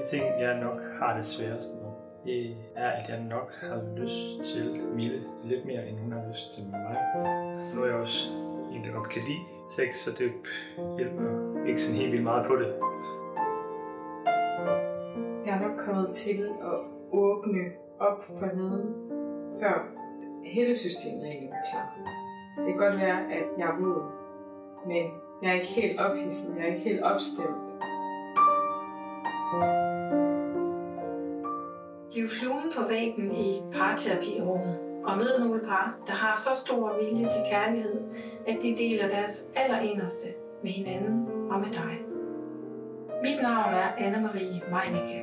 de ting, jeg nok har det sværest med, det er, at jeg nok har lyst til Mille lidt mere, end hun har lyst til mig. Nu er jeg også en, der godt kan lide sex, så det hjælper ikke sådan helt vildt meget på det. Jeg er nok kommet til at åbne op for neden, før hele systemet egentlig var klar. Det kan godt være, at jeg er våd, men jeg er ikke helt ophidset, jeg er ikke helt opstemt. Bliv fluen på væggen i parterapirummet og mød nogle par, der har så stor vilje til kærlighed, at de deler deres allerinderste med hinanden og med dig. Mit navn er Anne-Marie Meinicke.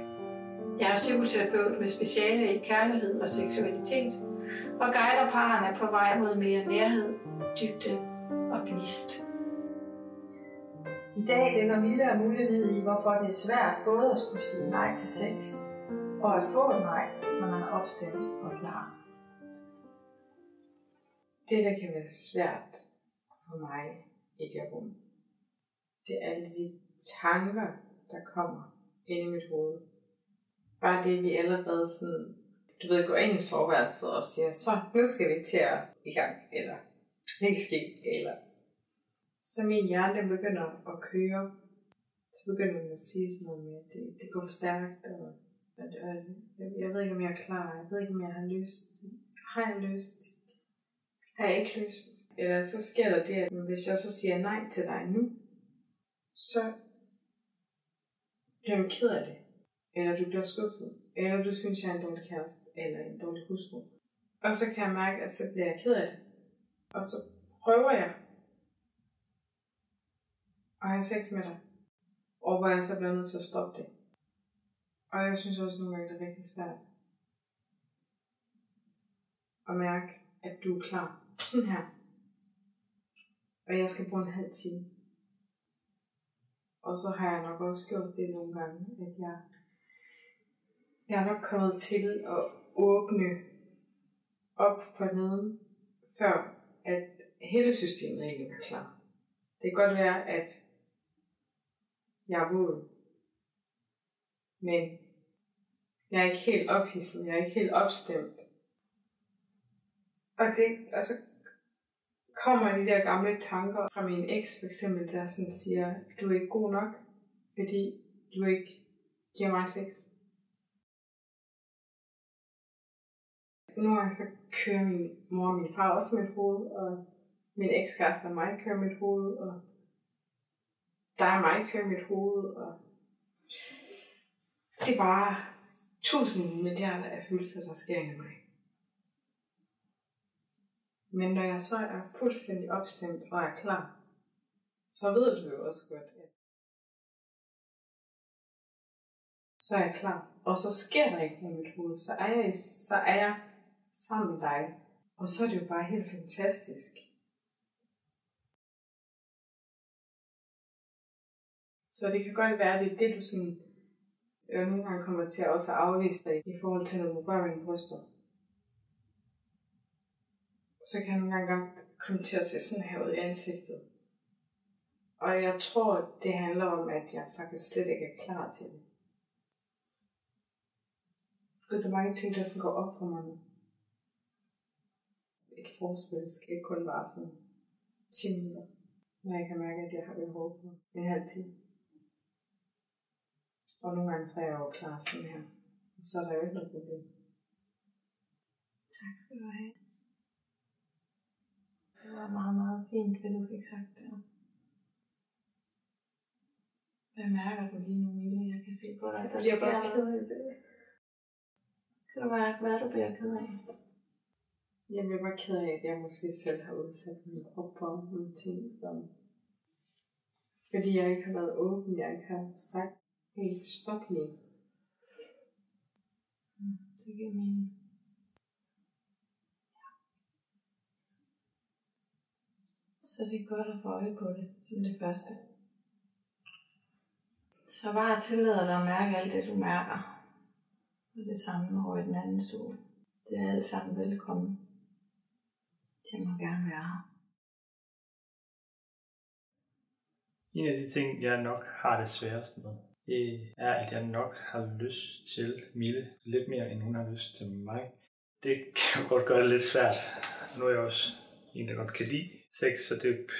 Jeg er psykoterapeut med speciale i kærlighed og seksualitet, og guider parerne på vej mod mere nærhed, dybde og gnist. I dag deler Mille og mulighed i, hvorfor det er svært både at skulle sige nej til sex, og at få et nej, når man er opstemt og klar. Det, der kan være svært for mig i det rum, det er alle de tanker, der kommer ind i mit hoved. Bare det, vi allerede sådan, går ind i soveværelset og siger, så nu skal vi til at i gang, eller det kan ske, eller så min hjerne den begynder at køre, så begynder den at sige sådan noget med, det går for stærkt, og jeg ved ikke, om jeg er klar, jeg ved ikke, om jeg har lyst, har jeg lyst, har jeg ikke lyst, eller så sker der det, at hvis jeg så siger nej til dig nu, så bliver du ked af det, eller du bliver skuffet, eller du synes, jeg er en dårlig kæreste, eller en dårlig hustru. Og så kan jeg mærke, at så bliver jeg ked af det. Og så prøver jeg at have sex med dig. Og hvor jeg så bliver nødt til at stoppe det. Og jeg synes også nogle gange, det er rigtig svært at mærke, at du er klar. Sådan her. Og jeg skal bruge en halv time. Og så har jeg nok også gjort det nogle gange, at jeg er nok kommet til at åbne op for neden, før at hele systemet egentlig var klar. Det kan godt være, at jeg er våd, men jeg er ikke helt ophidset, jeg er ikke helt opstemt. Og så kommer de der gamle tanker fra min eks for eksempel, der sådan siger, du er ikke god nok, fordi du ikke giver mig sex. Nogle gange så kører min mor og min far også mit hoved, og min ekskæreste og mig kører mit hoved, og der er mig kører mit hoved, og det er bare 1000 milliarder af følelser, der sker i mig. Men når jeg så er fuldstændig opstemt og er klar, så ved du jo også godt, at så er jeg klar. Og så sker der ikke noget i mit hoved. Så er jeg sammen med dig. Og så er det jo bare helt fantastisk. Så det kan godt være, at det er det, du sådan, nogle gange kommer til at også afvise dig i forhold til, når du rører mine bryster. Så kan jeg nogle gange komme til at se sådan her ud i ansigtet. Og jeg tror, det handler om, at jeg faktisk slet ikke er klar til det. Der er mange ting, der skal gå op for mig nu. Et forspil skal ikke kun være sådan 10 minutter, når jeg kan mærke, at jeg har behov for en halv time. Og nogle gange så er jeg jo klar sådan her. Og så er der jo ikke noget problem. Tak skal du have. Det var meget, meget fint, hvad du fik sagt der. Hvad mærker du lige nu, Mille? Jeg kan se på dig, der Jeg bliver sker ked noget. af det. Kan du mærke, hvad du bliver ked af? Jeg bliver bare ked af, at jeg måske selv har udsat min krop for nogle ting, som fordi jeg ikke har været åben, jeg ikke har sagt helt stop lige. Det giver mening. Så det er godt at få øje på det, som det første. Så bare tillader dig at mærke alt det, du mærker. Og det samme over i den anden stol. Det er alle sammen velkommen. Det må gerne være her. En af de ting, jeg nok har det sværest med, er, at jeg nok har lyst til Mille lidt mere, end hun har lyst til mig. Det kan jo godt gøre det lidt svært. Nu er jeg også en, der godt kan lide sex, så det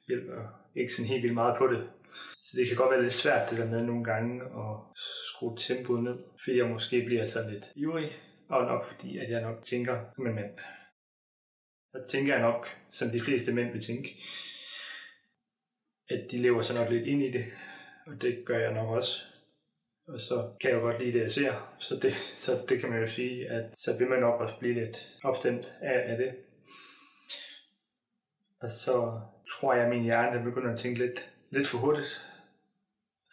hjælper ikke sådan helt vildt meget på det. Så det kan godt være lidt svært det der med nogle gange at skrue tempoet ned, fordi jeg måske bliver så lidt ivrig, og nok fordi, at jeg nok tænker som en mand. Så tænker jeg nok, som de fleste mænd vil tænke, at de lever så nok lidt ind i det, og det gør jeg nok også. Og så kan jeg jo godt lide det, jeg ser, så det kan man jo sige, at så vil man nok også blive lidt opstemt af det. Og så tror jeg, at min hjerne der begynder at tænke lidt for hurtigt,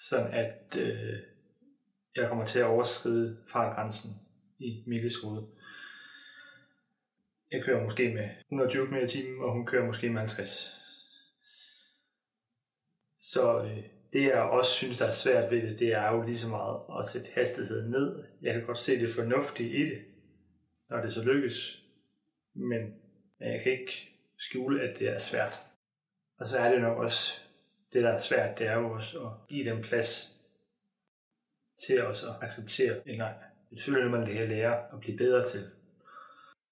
sådan at jeg kommer til at overskride fartgrænsen i Milles hoved. Jeg kører måske med 120 km i timen, og hun kører måske med 50. Så det jeg også synes, der er svært ved det, det er jo lige så meget at sætte hastigheden ned. Jeg kan godt se det fornuftige i det, når det så lykkes. Men jeg kan ikke skjule, at det er svært. Og så er det nok også, det der er svært, det er jo også at give dem plads til også at acceptere en nej. Det er selvfølgelig noget, man kan lære at blive bedre til.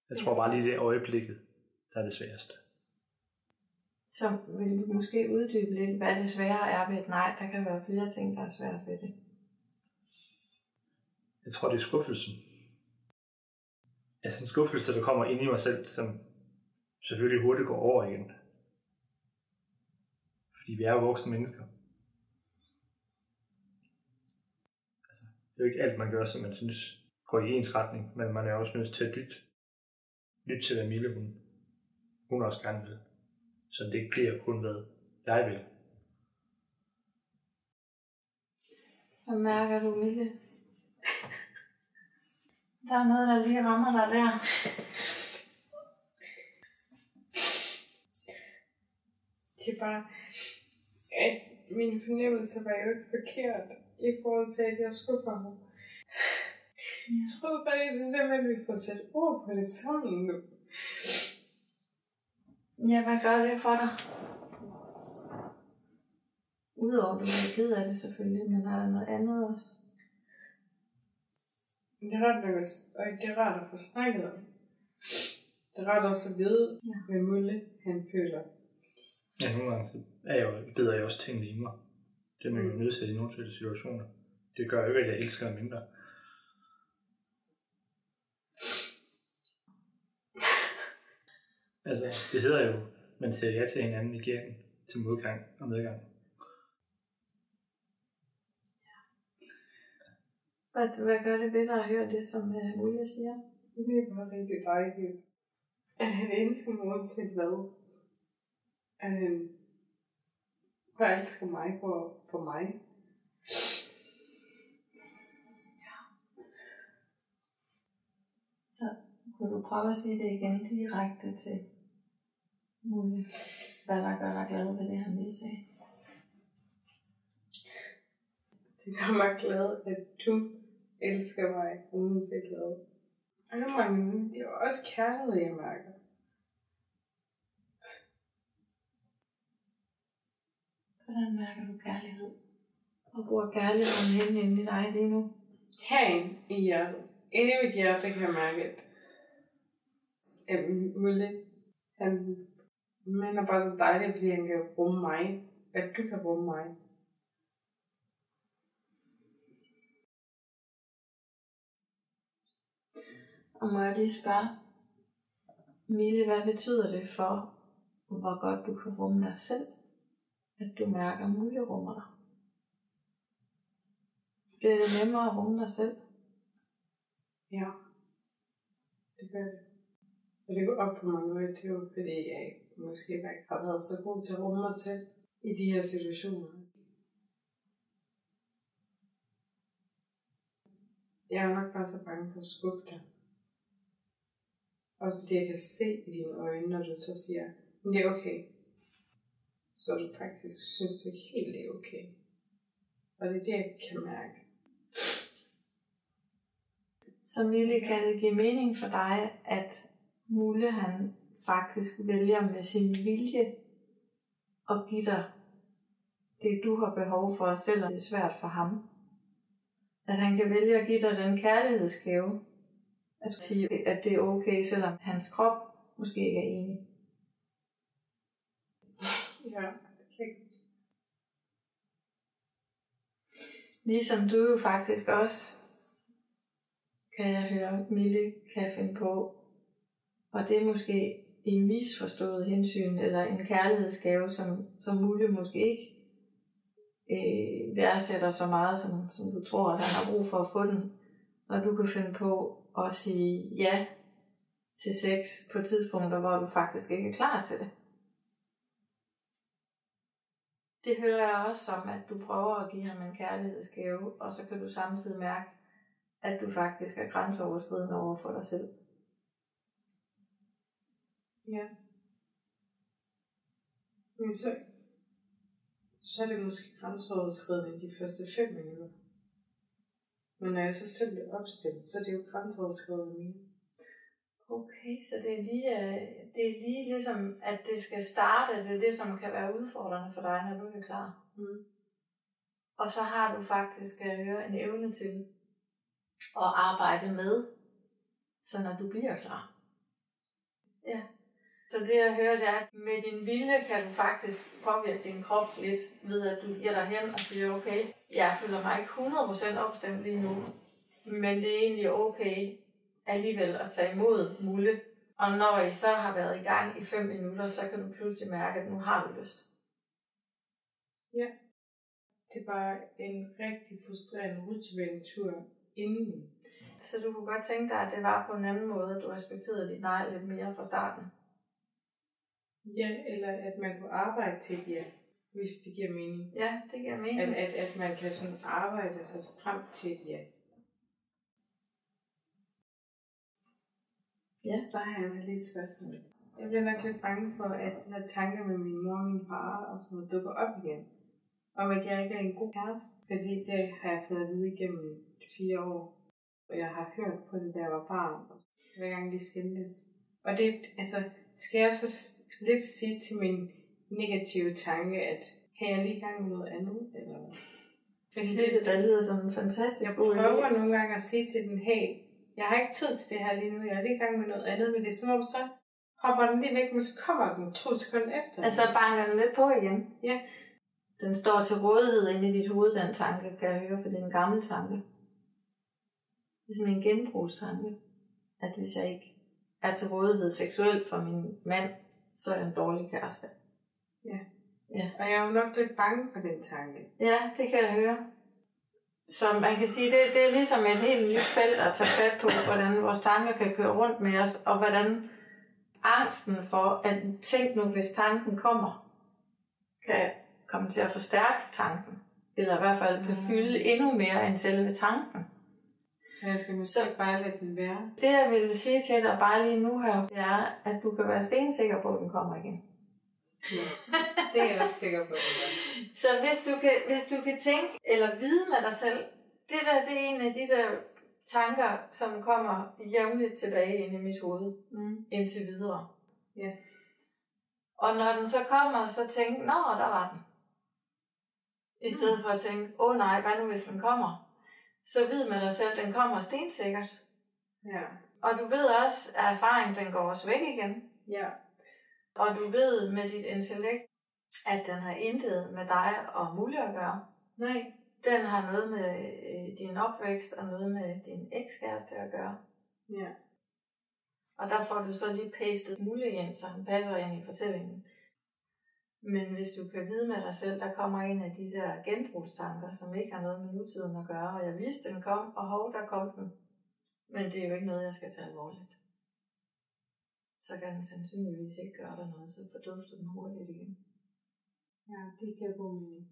Jeg tror bare lige det øjeblikket, der er det sværeste. Så vil du måske uddybe lidt, hvad det svære er ved et nej? Der kan være flere ting, der er svært ved det. Jeg tror, det er skuffelsen. Altså en skuffelse, der kommer ind i mig selv, som selvfølgelig hurtigt går over igen. Fordi vi er jo voksne mennesker. Altså, det er jo ikke alt, man gør, som man synes går i ens retning, men man er også nødt til at lytte. Lytte til, hvad Mille hun også gerne vil. Så det ikke bliver kun, hvad jeg vil. Hvad mærker du, Mille? Der er noget, der lige rammer dig der. Det er bare, at mine fornemmelser var jo ikke forkert i forhold til, at jeg skuffer ham. Jeg troede bare, det er det med, at vi får sat ord på det sammen nu. Ja, hvad gør det for dig? Udover at du er ked af det selvfølgelig, men er der noget andet også? Det er rart at få snakket om. Det er rart også at vide, hvad Mulle han føler. Ja, nogle gange beder jeg også tingene i mig. Det er man jo nødt til i nogle situationer. Det gør jo ikke, at jeg elsker ham mindre. Altså, det hedder jo, man siger ja til hinanden i kirken, til modgang og medgang. Hvad gør det ved dig at høre det, som Mulle siger? Det er bare rigtig dejligt. At han elsker mig uanset hvad. At han elsker mig for mig. Ja. Så kunne du prøve at sige det igen direkte til Mulle, hvad der gør dig glad ved det, han lige sagde? Det gør mig glad, at du elsker mig uanset hvad. Og det er jo også kærlighed, jeg mærker. Hvordan mærker du kærlighed? Og bruger kærligheden hen inde i dig lige nu? Herinde i hjertet. Inde i mit hjerte kan jeg mærke, at Mulle, han er bare så dejlig, fordi han kan rumme mig. At du kan rumme mig. Og må jeg lige spørge, Mille, hvad betyder det for, hvor godt du kan rumme dig selv, at du mærker, at Mulle rummer dig? Bliver det nemmere at rumme dig selv? Ja, det gør det. Og det går op for mig nu, at det er jo fordi, jeg måske faktisk har været så god til at rumme mig selv i de her situationer. Jeg er nok bare så bange for at skubbe dig. Også fordi jeg kan se i dine øjne, når du så siger, men det er okay. Så du faktisk synes, det ikke helt er okay. Og det er det, jeg kan mærke. Så Mille, kan det give mening for dig, at Mulle han faktisk vælger med sin vilje at give dig det, du har behov for, selvom det er svært for ham? At han kan vælge at give dig den kærlighedsgave. At sige, at det er okay, selvom hans krop måske ikke er enig. Ja, okay. Ligesom du jo faktisk også, kan jeg høre, Mille kan finde på. Og det er måske en misforstået hensyn, eller en kærlighedsgave, som Mulle måske ikke værdsætter så meget, som du tror, at han har brug for at få den. Og du kan finde på at sige ja til sex på tidspunkter, hvor du faktisk ikke er klar til det. Det hører jeg også som, at du prøver at give ham en kærlighedsgave, og så kan du samtidig mærke, at du faktisk er grænseoverskridende over for dig selv. Ja. Men så er det måske grænseoverskridende de første 5 minutter. Men når jeg så selv bliver opstemt, så er det jo grænseoverskridende mere. Okay, så det er lige ligesom, at det skal starte, det er det, som kan være udfordrende for dig, når du er klar. Mm. Og så har du faktisk en evne til at arbejde med, så når du bliver klar. Ja. Så det jeg hører, det er, at med din vilje kan du faktisk påvirke din krop lidt, ved at du giver dig hen og siger, okay, jeg føler mig ikke 100% opstemt lige nu, men det er egentlig okay alligevel at tage imod Mulle. Og når I så har været i gang i 5 minutter, så kan du pludselig mærke, at nu har du lyst. Ja. Det er bare en rigtig frustrerende rutsjebanetur inden. Så du kunne godt tænke dig, at det var på en anden måde, at du respekterede dit nej lidt mere fra starten. Ja, eller at man kunne arbejde til et ja, hvis det giver mening. Ja, det giver mening. At man kan sådan arbejde sig frem til et ja. Ja. Så har jeg altså lige et spørgsmål. Jeg bliver nok lidt bange for, at når tanker med min mor og min far og sådan noget dukker op igen, om at jeg ikke er en god kæreste, fordi det har jeg fået at vide igennem 4 år, og jeg har hørt på det, da jeg var barn, og hver gang de skændtes. Og det, altså, skal jeg så lidt sige til min negative tanke, at kan jeg lige i gang med noget andet, eller hvad? Jeg synes, det lyder som en fantastisk god idé. Jeg prøver nogle gange at sige til den, hey, jeg har ikke tid til det her lige nu, jeg er lige i gang med noget andet, men det er som om så hopper den lige væk, men så kommer den 2 sekunder efter. Altså banker den lidt på igen? Ja. Den står til rådighed inde i dit hoved, den tanke, kan jeg høre, for det er en gammel tanke. Det er sådan en genbrugstanke, at hvis jeg ikke er til rådighed seksuelt for min mand, så er jeg en dårlig kæreste. Ja. Ja. Og jeg er jo nok lidt bange for den tanke. Ja, det kan jeg høre. Så man kan sige, det er ligesom et helt nyt felt at tage fat på, hvordan vores tanker kan køre rundt med os, og hvordan angsten for, at tænk nu, hvis tanken kommer, kan komme til at forstærke tanken, eller i hvert fald kan fylde endnu mere end selve tanken. Så jeg skal måske bare lade den være. Det jeg vil sige til dig bare lige nu her, det er, at du kan være stensikker på, at den kommer igen. Ja, det er jeg også sikker på. Så hvis du kan tænke eller vide med dig selv, det er en af de der tanker, som kommer jævnligt tilbage ind i mit hoved, indtil videre. Ja. Og når den så kommer, så tænk, nå, der var den. I stedet for at tænke, nej, hvad nu hvis den kommer? Så vid med dig selv, den kommer stensikkert. Ja. Og du ved også, at erfaringen, den går også væk igen. Ja. Og du ved med dit intellekt, at den har intet med dig og Mulle at gøre. Nej. Den har noget med din opvækst og noget med din ekskæreste at gøre. Ja. Og der får du så lige pastet Mulle ind, så han passer ind i fortællingen. Men hvis du kan vide med dig selv, der kommer en af de der genbrugstanker, som ikke har noget med nutiden at gøre, og jeg vidste, den kom, og der kom den. Men det er jo ikke noget, jeg skal tage alvorligt. Så kan den sandsynligvis ikke gøre dig noget, så fordufter den hurtigt igen. Ja, det giver god mening.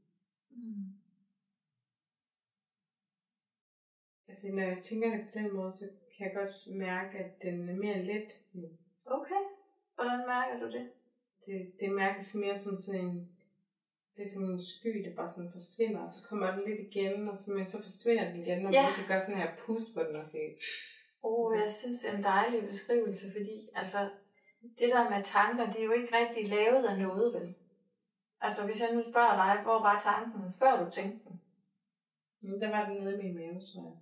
Altså, når jeg tænker det på den måde, så kan jeg godt mærke, at den er mere let nu. Okay. Hvordan mærker du det? Det mærkes mere som sådan en, det er som en sky, der bare sådan forsvinder, og så kommer den lidt igen, og men så forsvinder den igen, og man kan gøre sådan her pust på den og se. Jeg synes, det er en dejlig beskrivelse, fordi altså, det der med tanker, de er jo ikke rigtig lavet af noget, vel? Altså, hvis jeg nu spørger dig, hvor var tanken, før du tænkte den? Men der var den nede i min mave, tror jeg.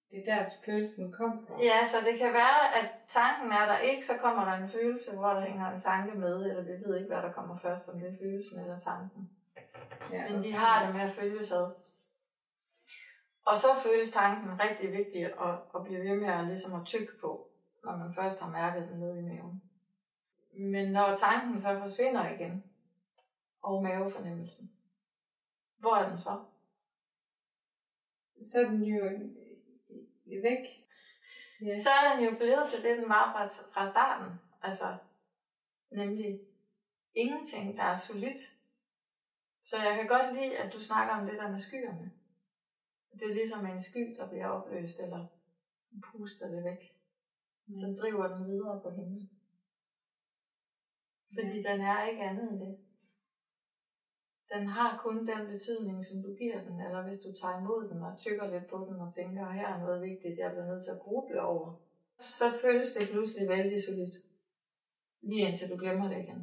Det er der, følelsen kom fra. Ja, så det kan være, at tanken er der ikke, så kommer der en følelse, hvor der hænger en tanke med, eller vi ved ikke, hvad der kommer først, om det er følelsen eller tanken. Ja, men de har det med at følges ad. Og så føles tanken rigtig vigtig at blive ved med at, ligesom at tygge på, når man først har mærket den nede i maven. Men når tanken så forsvinder igen, og mavefornemmelsen, hvor er den så? Så er den jo væk. Ja. Så er den jo blevet til det, den var fra starten. Altså, nemlig ingenting, der er solidt. Så jeg kan godt lide, at du snakker om det der med skyerne. Det er ligesom en sky, der bliver opløst, eller puster det væk. Så driver den videre på himlen. Fordi den er ikke andet end det. Den har kun den betydning, som du giver den, eller hvis du tager imod den og tykker lidt på den og tænker, her er noget vigtigt, jeg bliver nødt til at gruble over. Så føles det pludselig vældig solidt. Lige indtil du glemmer det igen.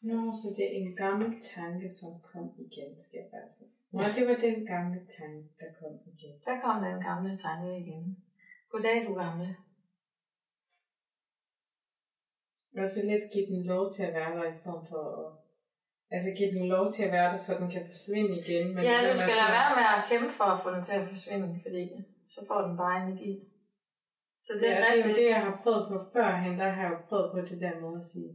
Nå, så det er en gammel tanke, som kom igen, skal jeg bare sige. Nå, det var den gamle tanke, der kom igen. Der kom den gamle tanke igen. Goddag, du gamle. Og så lidt give den lov til at være der, i stedet for at... Altså give den lov til at være der, så den kan forsvinde igen. Men ja, du skal lade være med at kæmpe for at få den til at forsvinde, fordi så får den bare energi. Så det er det er jo det, jeg har prøvet på førhen. Der har jeg jo prøvet på det der med at sige,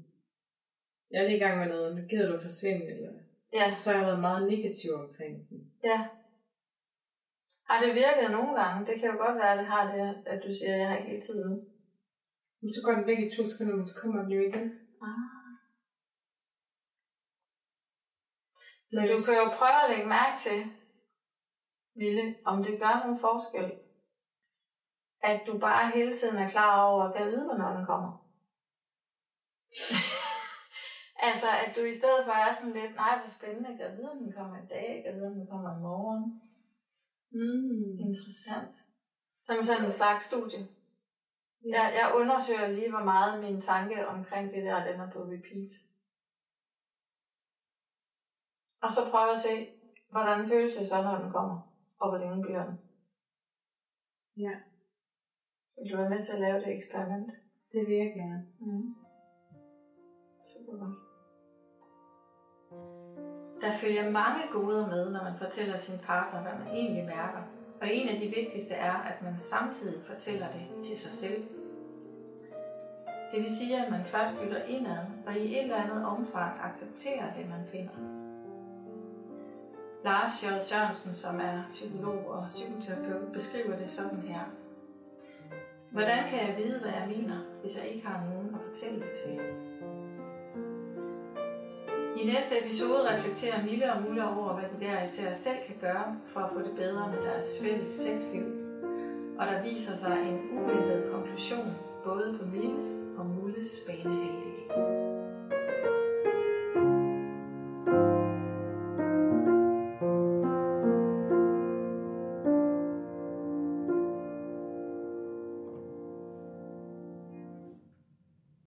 jeg er lige i gang med noget, nu gider du forsvinde, eller... Ja. Så har jeg været meget negativ omkring den. Ja. Har det virket nogle gange? Det kan jo godt være, at det har det, at du siger, at jeg har ikke hele tiden. Men så går den væk i 2 sekunder, men så kommer den jo igen. Så du kan jo prøve at lægge mærke til, Mille, om det gør nogen forskel, at du bare hele tiden er klar over, at vide, hvornår den kommer. Altså, at du i stedet for er sådan lidt, nej, hvor spændende, kan vide, den kommer i dag, kan vide, den kommer i morgen. Interessant. Som sådan en slags studie. Jeg undersøger lige, hvor meget min tanke omkring det der, den er på repeat. Og så prøver at se, hvordan føles det så, når den kommer, og hvor længe bliver den. Ja. Vil du være med til at lave det eksperiment? Det vil jeg gerne. Super godt. Der følger mange goder med, når man fortæller sin partner, hvad man egentlig mærker. Og en af de vigtigste er, at man samtidig fortæller det til sig selv. Det vil sige, at man først lytter indad, og i et eller andet omfang accepterer det, man finder. Lars J. Sørensen, som er psykolog og psykoterapeut, beskriver det sådan her. Hvordan kan jeg vide, hvad jeg mener, hvis jeg ikke har nogen at fortælle det til? I næste episode reflekterer Mille og Mulle over, hvad de hver især selv kan gøre for at få det bedre med deres fælles sexliv. Og der viser sig en uventet konklusion både på Milles og Mulles banehalvdel.